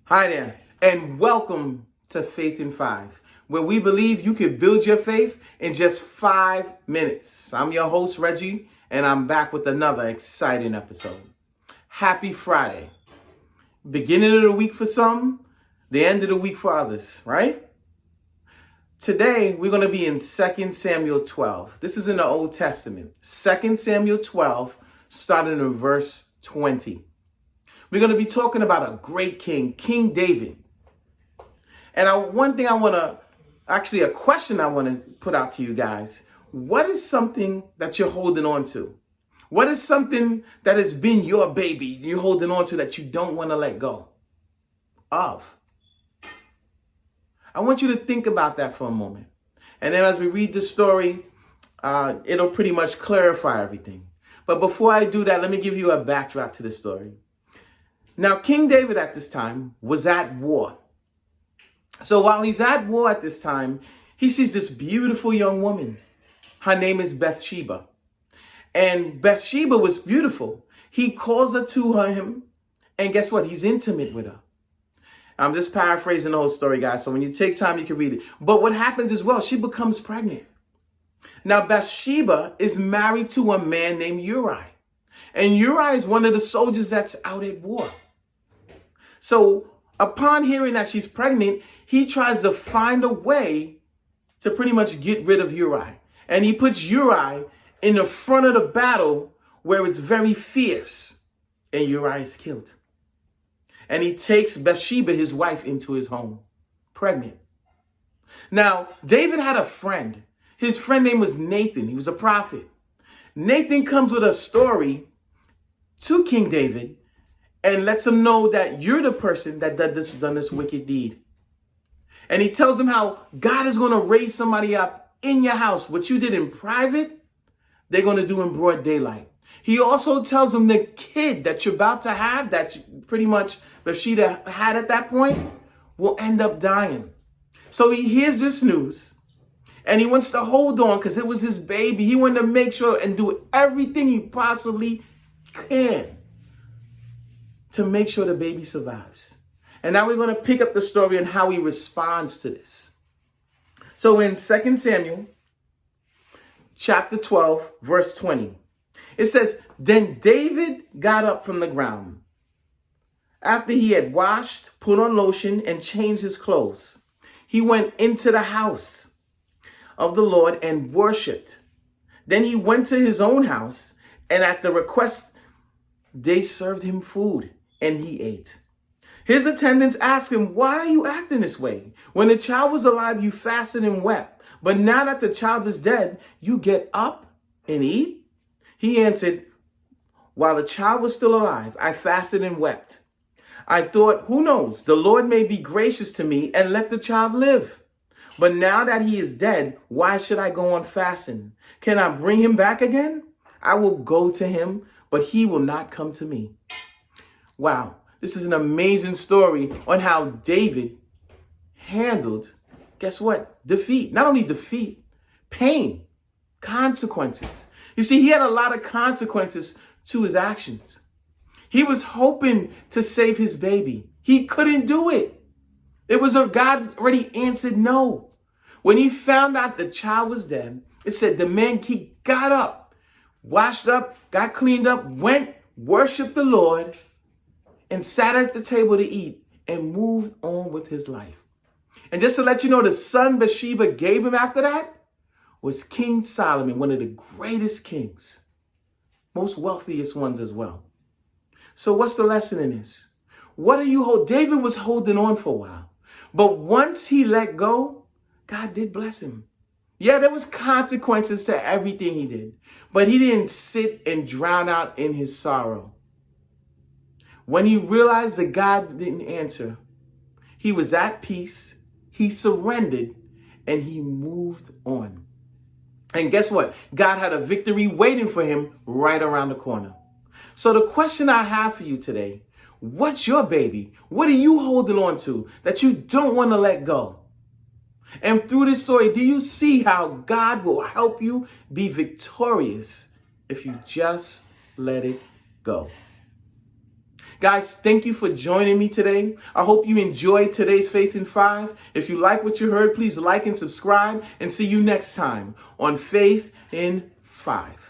Hi there, and welcome to Faith in 5, where we believe you can build your faith in just 5 minutes. I'm your host, Reggie, and I'm back with another exciting episode. Happy Friday. Beginning of the week for some, the end of the week for others, right? Today, we're going to be in 2 Samuel 12. This is in the Old Testament. 2 Samuel 12, starting in verse 20. We're going to be talking about a great king, King David. And a question I want to put out to you guys. What is something that you're holding on to? What is something that has been your baby you're holding on to that you don't want to let go of? I want you to think about that for a moment. And then as we read the story, it'll pretty much clarify everything. But before I do that, let me give you a backdrop to the story. Now, King David at this time was at war. So while he's at war at this time, he sees this beautiful young woman. Her name is Bathsheba. And Bathsheba was beautiful. He calls her to him, and guess what? He's intimate with her. I'm just paraphrasing the whole story, guys. So when you take time, you can read it. But what happens as well, she becomes pregnant. Now, Bathsheba is married to a man named Uriah. And Uriah is one of the soldiers that's out at war. So upon hearing that she's pregnant, he tries to find a way to pretty much get rid of Uriah. And he puts Uriah in the front of the battle where it's very fierce. And Uriah is killed. And he takes Bathsheba, his wife, into his home, pregnant. Now, David had a friend. His friend name was Nathan. He was a prophet. Nathan comes with a story to King David and lets him know that you're the person that done this wicked deed. And he tells him how God is going to raise somebody up in your house. What you did in private, they're going to do in broad daylight. He also tells him the kid that you're about to have, that pretty much Bathsheba had at that point, will end up dying. So he hears this news and he wants to hold on because it was his baby. He wanted to make sure and do everything he possibly can to make sure the baby survives. And now we're going to pick up the story and how he responds to this. So in 2 Samuel chapter 12, verse 20, it says, "Then David got up from the ground after he had washed, put on lotion, and changed his clothes. He went into the house of the Lord and worshiped. Then he went to his own house, and at the request, they served him food, and he ate. His attendants asked him, 'Why are you acting this way? When the child was alive, you fasted and wept. But now that the child is dead, you get up and eat?' He answered, 'While the child was still alive, I fasted and wept. I thought, who knows, the Lord may be gracious to me and let the child live. But now that he is dead, why should I go on fasting? Can I bring him back again? I will go to him, but he will not come to me.'" Wow, this is an amazing story on how David handled, guess what? Defeat. Not only defeat, pain, consequences. You see, he had a lot of consequences to his actions. He was hoping to save his baby. He couldn't do it. God already answered no. When he found out the child was dead, it said the man, he got up, washed up, got cleaned up, went, worshiped the Lord, and sat at the table to eat and moved on with his life. And just to let you know, the son Bathsheba gave him after that was King Solomon, one of the greatest kings, most wealthiest ones as well. So what's the lesson in this? What are you holding? David was holding on for a while, but once he let go, God did bless him. Yeah, there was consequences to everything he did, but he didn't sit and drown out in his sorrow. When he realized that God didn't answer, he was at peace, he surrendered, and he moved on. And guess what? God had a victory waiting for him right around the corner. So the question I have for you today, what's your baby? What are you holding on to that you don't want to let go? And through this story, do you see how God will help you be victorious if you just let it go? Guys, thank you for joining me today. I hope you enjoyed today's Faith in 5. If you like what you heard, please like and subscribe, and see you next time on Faith in 5.